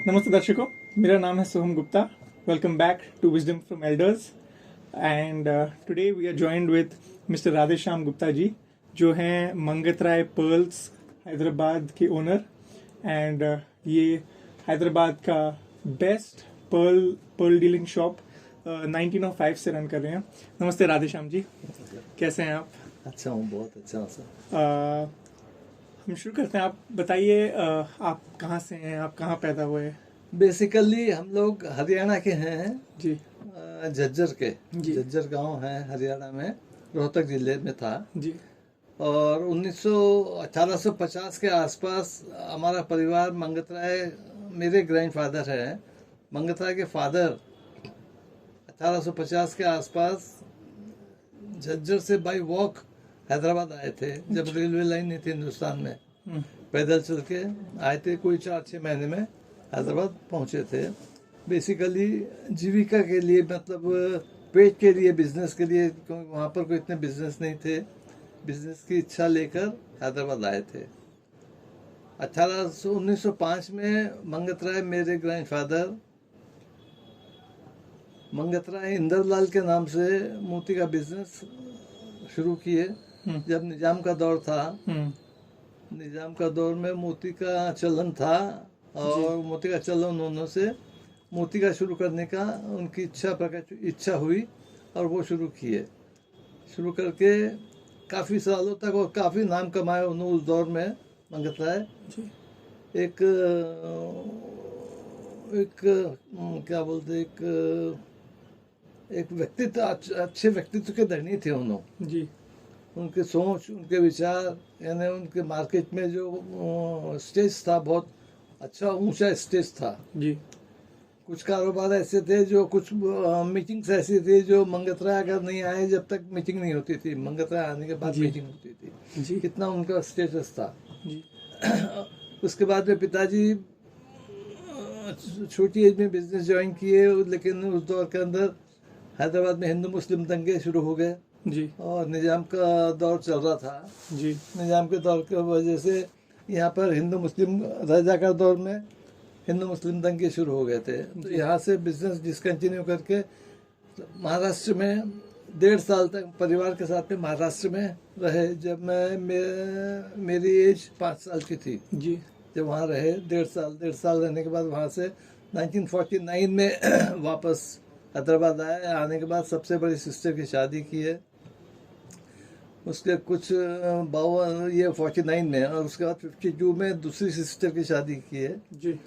नमस्ते दर्शकों, मेरा नाम है Soham Gupta. Welcome back to wisdom from elders. And today we are joined with mister Radheshyam Gupta ji, जो हैं मंगतराय पर्ल्स हैदराबाद के ओनर. एंड ये हैदराबाद का बेस्ट पर्ल डीलिंग शॉप 1905 से रन कर रहे हैं. नमस्ते राधेश्याम जी, कैसे हैं आप? अच्छा हूँ, बहुत अच्छा हूँ सर। हम शुरू करते हैं. आप बताइए, आप कहाँ से हैं, आप कहाँ पैदा हुए? बेसिकली हम लोग हरियाणा के हैं जी झज्जर के। जी. झज्जर गांव है हरियाणा में, रोहतक जिले में था। जी और 1850 के आसपास हमारा परिवार मंगतराय, मेरे ग्रैंडफादर हैं, मंगतराय के फादर 1850 के आसपास झज्जर से बाई वॉक हैदराबाद आए थे, जब रेलवे लाइन नहीं थी हिंदुस्तान में. पैदल चल के आए थे, कोई 4-6 महीने में हैदराबाद पहुंचे थे. बेसिकली जीविका के लिए, मतलब पेट के लिए, बिजनेस के लिए, क्योंकि वहाँ पर कोई इतने बिजनेस नहीं थे. बिजनेस की इच्छा लेकर हैदराबाद आए थे. 1905 में मंगतराय, मेरे ग्रैंडफादर मंगतराय इंदरलाल के नाम से मोती का बिजनेस शुरू किए. जब निजाम का दौर था, निजाम का दौर में मोती का चलन था, और मोती का चलन उन्होंने से मोती का शुरू करने का उनकी इच्छा हुई, और वो शुरू किए. शुरू करके काफ़ी सालों तक और काफ़ी नाम कमाए उन्होंने उस दौर में. मंगतराय एक एक क्या बोलते, एक व्यक्तित्व, अच्छे व्यक्तित्व के धनी थे उन्होंने जी. उनके सोच, उनके विचार, यानी उनके मार्केट में जो स्टेज था, बहुत अच्छा ऊंचा स्टेज था. जी. कुछ कारोबार ऐसे थे, जो कुछ मीटिंग्स ऐसी थी जो मंगतराय अगर नहीं आए, जब तक मीटिंग नहीं होती थी, मंगतराय आने के बाद मीटिंग होती थी. जी. कितना उनका स्टेटस था. जी. उसके बाद में पिताजी छोटी एज में बिजनेस ज्वाइन किए, लेकिन उस दौर के अंदर हैदराबाद में हिंदू मुस्लिम दंगे शुरू हो गए. जी. और निजाम का दौर चल रहा था. जी. निजाम के दौर की वजह से यहाँ पर हिंदू मुस्लिम, राजा का दौर में हिंदू मुस्लिम दंगे शुरू हो गए थे. तो यहाँ से बिजनेस डिसकंटिन्यू करके महाराष्ट्र में 1.5 साल तक परिवार के साथ में महाराष्ट्र में रहे. जब मेरी एज 5 साल की थी, जी. जब वहाँ रहे 1.5 साल रहने के बाद वहाँ से 1949 में वापस हैदराबाद आए. आने के बाद सबसे बड़ी सिस्टर की शादी की है. उसके कुछ 49 में, और उसके बाद 52 में दूसरी सिस्टर की शादी की है. जी.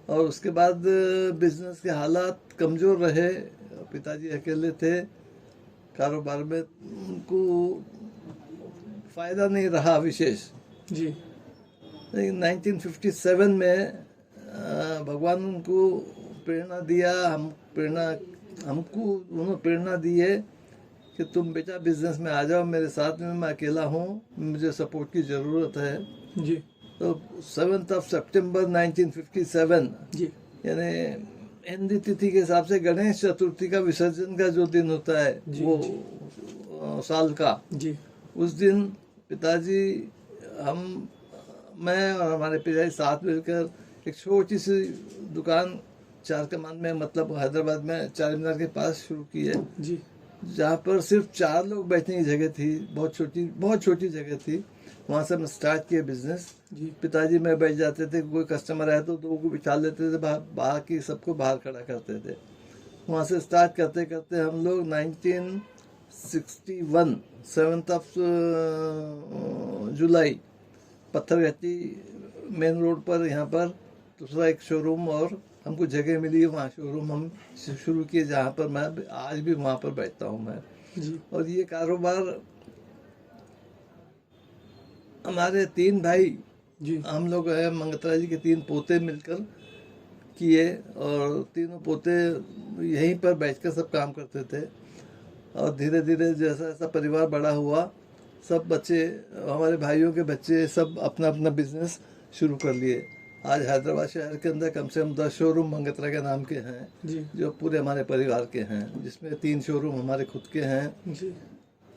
और उसके बाद बिजनेस के हालात कमज़ोर रहे. पिताजी अकेले थे, कारोबार में उनको फ़ायदा नहीं रहा विशेष. जी. लेकिन 1957 में भगवान उनको प्रेरणा दिया, हमको उन्होंने प्रेरणा दी है कि तुम बेटा बिजनेस में आ जाओ मेरे साथ में, मैं अकेला हूँ, मुझे सपोर्ट की ज़रूरत है. जी. तो 7 सितंबर 1957, जी. यानी हिंदी तिथि के हिसाब से गणेश चतुर्थी का विसर्जन का जो दिन होता है, वो साल का, जी. उस दिन पिताजी, मैं और हमारे पिताजी साथ मिलकर एक छोटी सी दुकान चार कमान में, मतलब हैदराबाद में चार मीनार के पास शुरू की है. जी. जहाँ पर सिर्फ 4 लोग बैठने की जगह थी, बहुत छोटी जगह थी. वहाँ से हम स्टार्ट किए बिजनेस. जी. पिताजी में बैठ जाते थे, कोई कस्टमर आया तो 2 को बिठा लेते थे, बाकी सबको बाहर खड़ा करते थे. वहाँ से स्टार्ट करते करते हम लोग 1961 7 जुलाई पत्थरघट्टी मेन रोड पर, यहाँ पर दूसरा एक शोरूम, और हमको जगह मिली, वहाँ शोरूम हम शुरू किए, जहाँ पर मैं आज भी वहाँ पर बैठता हूँ मैं. जी. और ये कारोबार हमारे 3 भाई, जी. हम लोग है मंगतराय जी के 3 पोते मिलकर किए, और तीनों पोते यहीं पर बैठकर सब काम करते थे. और धीरे धीरे जैसा जैसा परिवार बड़ा हुआ, सब बच्चे, हमारे भाइयों के बच्चे, सब अपना अपना बिजनेस शुरू कर लिए. आज हैदराबाद शहर के अंदर कम से कम 10 शोरूम मंगतराय के नाम के हैं, जी. जो पूरे हमारे परिवार के हैं, जिसमें 3 शोरूम हमारे खुद के हैं. जी.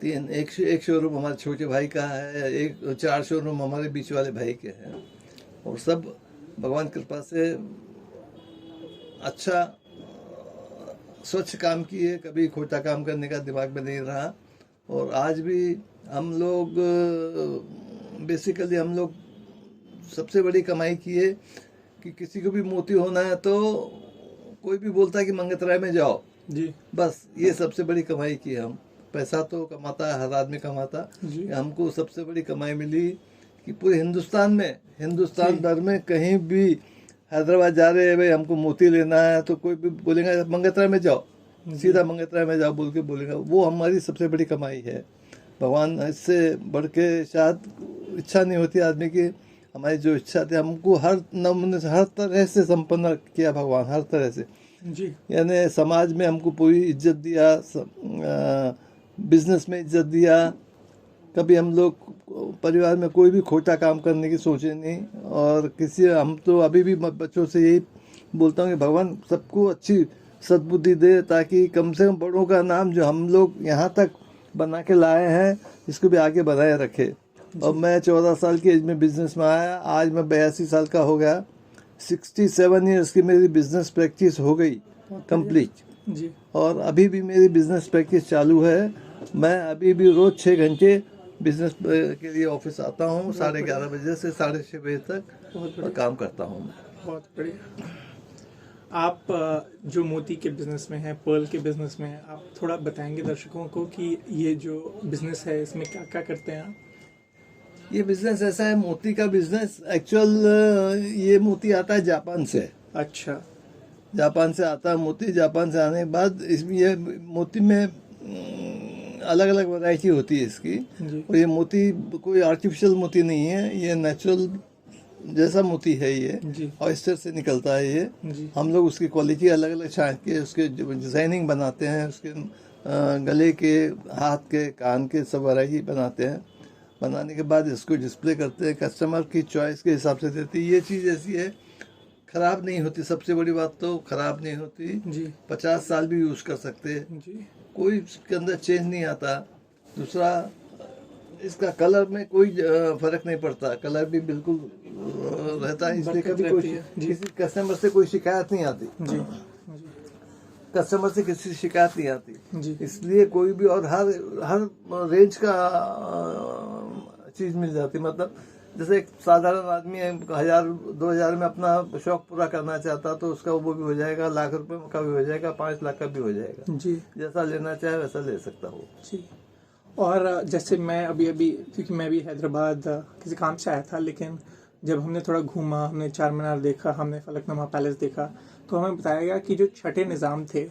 एक शोरूम हमारे छोटे भाई का है, 4 शोरूम हमारे बीच वाले भाई के हैं. और सब भगवान कृपा से अच्छा स्वच्छ काम किए, कभी खोटा काम करने का दिमाग में नहीं रहा। और आज भी हम लोग बेसिकली हम लोग सबसे बड़ी कमाई की है कि किसी को भी मोती होना है तो कोई भी बोलता है कि मंगतराय में जाओ जी बस, ये सबसे बड़ी कमाई की है। हम पैसा तो कमाता है, हर आदमी कमाता, जी हमको सबसे बड़ी कमाई मिली कि पूरे हिंदुस्तान में, हिंदुस्तान भर में कहीं भी हैदराबाद जा रहे हैं भाई हमको मोती लेना है तो कोई भी बोलेगा मंगतराय में जाओ, सीधा मंगतराय में जाओ बोल के बोलेगा। वो हमारी सबसे बड़ी कमाई है। भगवान इससे बढ़ के शायद इच्छा नहीं होती आदमी की। हमारी जो इच्छा थी हमको हर नमूने से, हर तरह से संपन्न किया भगवान, हर तरह से। जी यानी समाज में हमको पूरी इज्जत दिया, बिजनेस में इज्जत दिया। कभी हम लोग परिवार में कोई भी खोटा काम करने की सोचे नहीं। और किसी, हम तो अभी भी बच्चों से यही बोलता हूँ कि भगवान सबको अच्छी सद्बुद्धि दे ताकि कम से कम बड़ों का नाम जो हम लोग यहाँ तक बना के लाए हैं इसको भी आगे बनाए रखे। और मैं 14 साल की एज में बिजनेस में आया, आज मैं 82 साल का हो गया। 67 ईयर्स की मेरी बिजनेस प्रैक्टिस हो गई कंप्लीट। जी और अभी भी मेरी बिजनेस प्रैक्टिस चालू है। मैं अभी भी रोज 6 घंटे बिजनेस के लिए ऑफिस आता हूँ, 11:30 बजे से 6:30 बजे तक और काम करता हूँ। बहुत बढ़िया। आप जो मोती के बिजनेस में हैं, पर्ल के बिजनेस में हैं, आप थोड़ा बताएंगे दर्शकों को कि ये जो बिजनेस है इसमें क्या क्या करते हैं आप? ये बिजनेस ऐसा है, मोती का बिजनेस एक्चुअल ये मोती आता है जापान से। अच्छा जापान से आता है मोती। जापान से आने के बाद इसमें ये मोती में अलग अलग वैरायटी होती है इसकी। जी और ये मोती कोई आर्टिफिशियल मोती नहीं है, ये नेचुरल जैसा मोती है। ये जी ऑयस्टर से निकलता है ये। जी हम लोग उसकी क्वालिटी अलग अलग छांट के उसके डिजाइनिंग बनाते हैं, उसके गले के, हाथ के, कान के सब वैरायटी बनाते हैं। बनाने के बाद इसको डिस्प्ले करते हैं, कस्टमर की चॉइस के हिसाब से देती है। ये चीज़ ऐसी है खराब नहीं होती, सबसे बड़ी बात तो खराब नहीं होती। जी 50 साल भी यूज़ कर सकते हैं, जी कोई इसके अंदर चेंज नहीं आता। दूसरा, इसका कलर में कोई फर्क नहीं पड़ता, कलर भी बिल्कुल रहता है। इसलिए कभी कोई किसी कस्टमर से कोई शिकायत नहीं आती। जी कस्टमर से किसी शिकायत नहीं आती। जी इसलिए कोई भी, और हर हर रेंज का चीज़ मिल जाती। मतलब जैसे एक साधारण आदमी 1000-2000 में अपना शौक पूरा करना चाहता तो उसका वो भी हो जाएगा, लाख रुपए का भी हो जाएगा, 5 लाख का भी हो जाएगा। जी जैसा लेना चाहे वैसा ले सकता हो। जी। और जैसे मैं अभी क्योंकि मैं भी हैदराबाद किसी काम से आया था, लेकिन जब हमने थोड़ा घूमा, हमने चार मीनार देखा, हमने फलकनुमा पैलेस देखा, तो हमें बताया गया कि जो छठे निज़ाम थे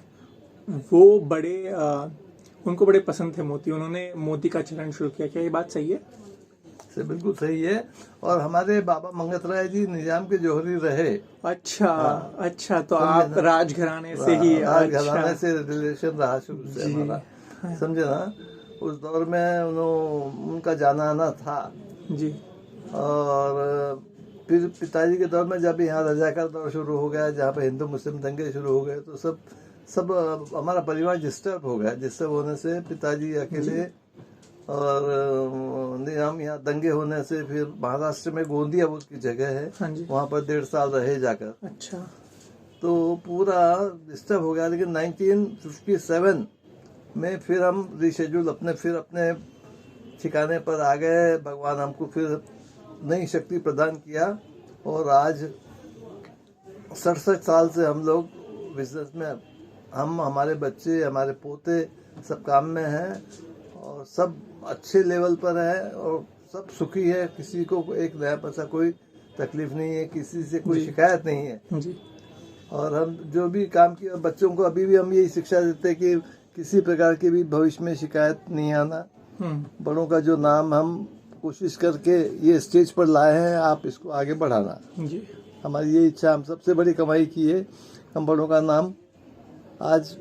वो उनको बड़े पसंद थे मोती, उन्होंने मोती का चलन शुरू किया। क्या ये बात सही है? से बिल्कुल सही है। और हमारे बाबा मंगतराय जी निजाम के जौहरी रहे। अच्छा अच्छा, तो आप राजघराने से ही? राजघराने से रिलेशन रहा शुरू से हमारा, समझे ना। उस दौर में उनका जाना आना था। जी। और फिर पिताजी के दौर में जब यहाँ रजाकार दौर शुरू हो गया, जहाँ पे हिंदू मुस्लिम दंगे शुरू हो गए, तो सब हमारा परिवार डिस्टर्ब हो गया। डिस्टर्ब होने से पिताजी अकेले, और हम यहाँ दंगे होने से फिर महाराष्ट्र में गोंदिया बोल की जगह है, वहाँ पर 1.5 साल रहे जाकर। अच्छा। तो पूरा डिस्टर्ब हो गया। लेकिन 1957 में फिर हम रिशेड्यूल अपने ठिकाने पर आ गए। भगवान हमको फिर नई शक्ति प्रदान किया और आज 67 साल से हम लोग बिजनेस में, हमारे बच्चे, हमारे पोते सब काम में हैं और सब अच्छे लेवल पर है और सब सुखी है। किसी को एक नया पैसा कोई तकलीफ नहीं है, किसी से कोई शिकायत नहीं है जी। और हम जो भी काम किया, बच्चों को अभी भी हम यही शिक्षा देते हैं कि किसी प्रकार की भी भविष्य में शिकायत नहीं आना। बड़ों का जो नाम हम कोशिश करके ये स्टेज पर लाए हैं, आप इसको आगे बढ़ाना जी। हमारी ये इच्छा। हम सबसे बड़ी कमाई की है, हम बड़ों का नाम। आज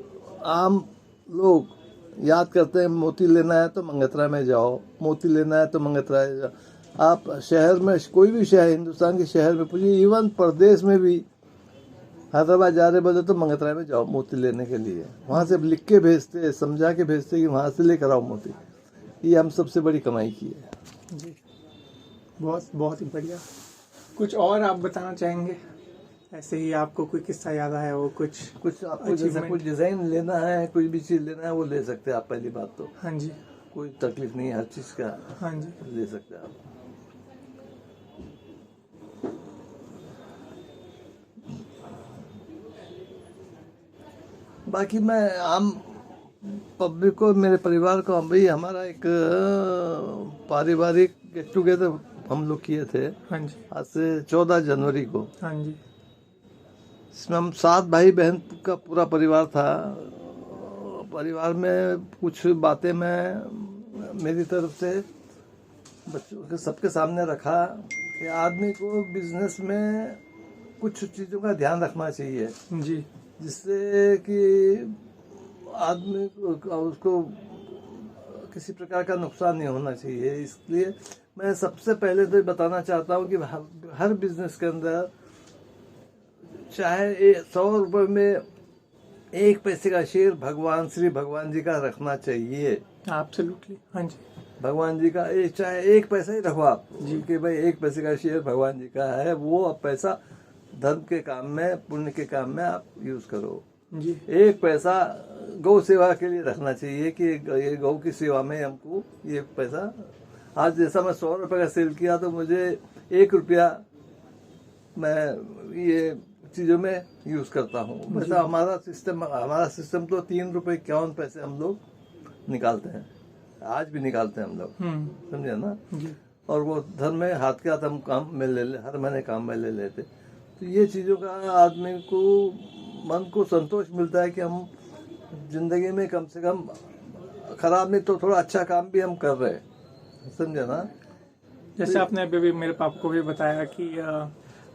आम लोग याद करते हैं, मोती लेना है तो मंगतराय में जाओ, मोती लेना है तो मंगतराय जाओ। आप शहर में, कोई भी शहर, हिंदुस्तान के शहर में पूछिए, इवन प्रदेश में भी हैदराबाद जा रहे बोले तो मंगतराय में जाओ मोती लेने के लिए। वहाँ से लिख के भेजते, समझा के भेजते कि वहाँ से लेकर आओ मोती। ये हम सबसे बड़ी कमाई की है जी। बहुत बहुत ही बढ़िया। कुछ और आप बताना चाहेंगे ऐसे ही आपको कोई किस्सा याद आया हो कुछ? कुछ आपको जैसे achievement? कुछ डिजाइन लेना है, कुछ भी चीज लेना है, वो ले सकते हैं आप। पहली बात तो हाँ जी, कोई तकलीफ नहीं है, हर चीज का हाँ जी, ले सकते हैं आप। बाकी मैं आम पब्लिक को, मेरे परिवार को, भाई हमारा एक पारिवारिक गेट टुगेदर हम लोग किए थे हाँ जी, आज से 14 जनवरी को। हाँ जी, इसमें हम 7 भाई बहन का पूरा परिवार था। परिवार में कुछ बातें मैं मेरी तरफ से बच्चों के सबके सामने रखा कि आदमी को बिजनेस में कुछ चीज़ों का ध्यान रखना चाहिए, जी, जिससे कि आदमी को उसको किसी प्रकार का नुकसान नहीं होना चाहिए। इसलिए मैं सबसे पहले तो ये बताना चाहता हूँ कि हर बिजनेस के अंदर चाहे 100 रुपये में 1 पैसे का शेयर भगवान श्री भगवान जी का रखना चाहिए। एब्सोल्युटली, हाँ जी, भगवान जी का चाहे 1 पैसा ही रखो आप जी, कि भाई 1 पैसे का शेयर भगवान जी का है, वो अब पैसा धर्म के काम में, पुण्य के काम में आप यूज करो जी, 1 पैसा गौ सेवा के लिए रखना चाहिए कि ये गौ की सेवा में हमको ये पैसा। आज जैसा मैं 100 रुपये का सेल किया तो मुझे 1 रुपया मैं ये चीज़ों में यूज करता हूँ। वैसा हमारा सिस्टम तो 3 रुपये 51 पैसे हम लोग निकालते हैं, आज भी निकालते हैं हम लोग, समझे ना जी, और वो धर्म में हाथ के हाथ हम काम में हर महीने काम में ले लेते। तो ये चीज़ों का आदमी को मन को संतोष मिलता है कि हम जिंदगी में कम से कम खराब नहीं तो थोड़ा अच्छा काम भी हम कर रहे हैं, समझे ना। जैसे आपने अभी भी मेरे पापा को भी बताया कि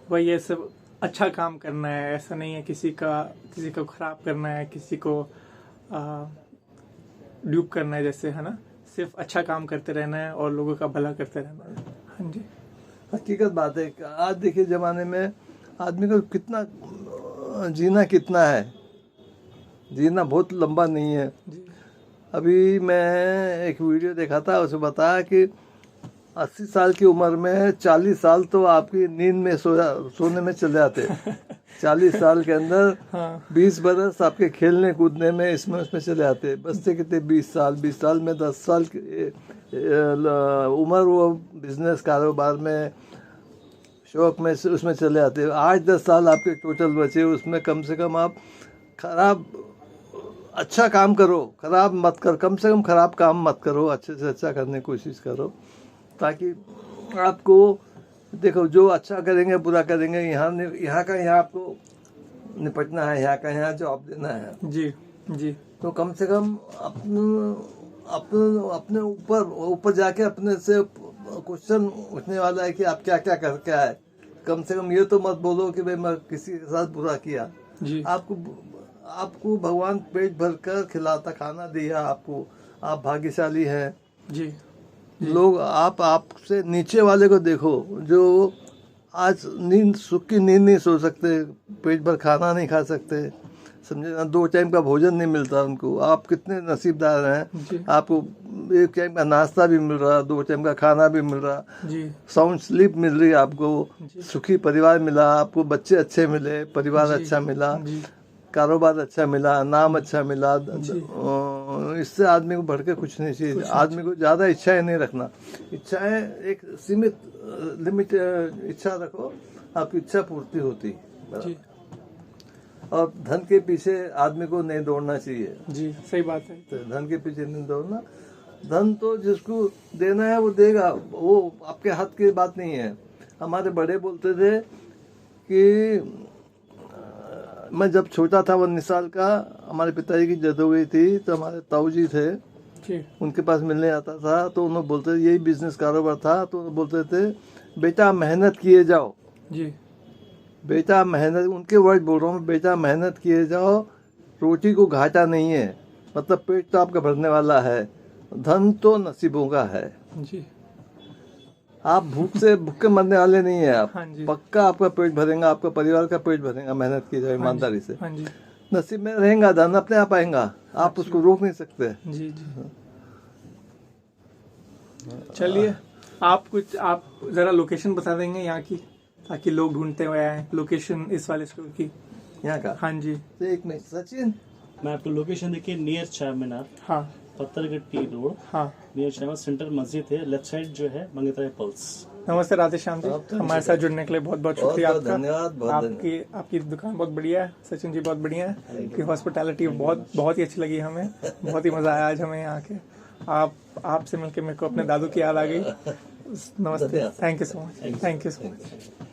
भाई ये सब अच्छा काम करना है, ऐसा नहीं है किसी को खराब करना है, किसी को ड्यूप करना है, जैसे है ना, सिर्फ अच्छा काम करते रहना है और लोगों का भला करते रहना है। हाँ जी, हकीकत बात है। आज देखिए ज़माने में आदमी को कितना जीना कितना है, जीना बहुत लंबा नहीं है। जी, अभी मैं एक वीडियो देखा था, उसमें बताया कि 80 साल की उम्र में 40 साल तो आपकी नींद में सोने में चले जाते 40 साल के अंदर हाँ, 20 बरस आपके खेलने कूदने में इसमें उसमें चले जाते। बचते कितने 20 साल में 10 साल की उम्र वो बिजनेस कारोबार में शौक में उसमें चले जाते। 8-10 साल आपके टोटल बचे, उसमें कम से कम आप खराब अच्छा काम करो, खराब मत कर, कम से कम खराब काम मत करो, अच्छे से अच्छा करने की कोशिश करो, ताकि आपको देखो जो अच्छा करेंगे बुरा करेंगे, यहाँ का यहाँ आपको निपटना है, यहाँ का यहाँ जवाब देना है। जी, जी, तो कम से कम अपने ऊपर जाके अपने से क्वेश्चन उठने वाला है कि आप क्या क्या करके आए। कम से कम ये तो मत बोलो कि भाई मैं किसी के साथ बुरा किया। जी, आपको भगवान पेट भर कर खिलाता खाना दिया आपको, आप भाग्यशाली हैं। जी, लोग आपसे नीचे वाले को देखो जो आज सुख की नींद नहीं सो सकते, पेट भर खाना नहीं खा सकते, समझे ना, 2 टाइम का भोजन नहीं मिलता उनको। आप कितने नसीबदार हैं, आपको 1 टाइम का नाश्ता भी मिल रहा, 2 टाइम का खाना भी मिल रहा, साउंड स्लीप मिल रही आपको, सुखी परिवार मिला आपको, बच्चे अच्छे मिले, परिवार अच्छा मिला, कारोबार अच्छा मिला, नाम अच्छा मिला। इससे आदमी को बढ़ के कुछ नहीं चाहिए। आदमी को ज़्यादा इच्छाएं नहीं रखना, इच्छाएं एक सीमित लिमिट इच्छा रखो, आपकी इच्छा पूर्ति होती। और धन के पीछे आदमी को नहीं दौड़ना चाहिए। जी, सही बात है। तो धन के पीछे नहीं दौड़ना, धन तो जिसको देना है वो देगा, वो आपके हाथ की बात नहीं है। हमारे बड़े बोलते थे कि मैं जब छोटा था 19 साल का, हमारे पिताजी की डेथ हो गई थी, तो हमारे ताऊ जी थे, उनके पास मिलने आता था, तो उन्होंने बोलते यही बिजनेस कारोबार था, तो उन्होंने बोलते थे बेटा मेहनत किए जाओ जी, बेटा मेहनत, उनके वर्ड बोल रहा हूँ, बेटा मेहनत किए जाओ, रोटी को घाटा नहीं है, मतलब पेट तो आपका भरने वाला है, धन तो नसीबों का है जी। आप भूख के मरने वाले नहीं है आप। हाँ, पक्का आपका पेट भरेगा, आपका परिवार का पेट भरेगा, मेहनत की जाए ईमानदारी से। हाँ, नसीब में रहेगा धन, अपने आप आएगा, आप उसको रोक नहीं सकते। जी जी। चलिए आप जरा लोकेशन बता देंगे यहाँ की? ताकि लोग ढूंढते हुए आए। लोकेशन इस वाले स्टोर की। यहाँ का। हाँ जी। तो एक मिनट सचिन, मैं आपको लोकेशन देखिए, नियर चार मीनार, हाँ पत्थरगट्टी रोड, हाँ। नियर चार मीनार, सेंटर मस्जिद है, लेफ्ट साइड जो है मंगेतराय पल्स। नमस्ते राधेश्याम जी, आपका हमारे साथ जुड़ने के लिए बहुत बहुत शुक्रिया बहुत आपका। धन्यवाद, बहुत आपकी दुकान बहुत बढ़िया है सचिन जी, बहुत बढ़िया है। आपकी हॉस्पिटैलिटी बहुत ही अच्छी लगी हमें, बहुत ही मजा आया आज हमें यहाँ के। आपसे मिलकर मेरे को अपने दादू की याद आ गई। नमस्ते, thank you so much, thank you so much.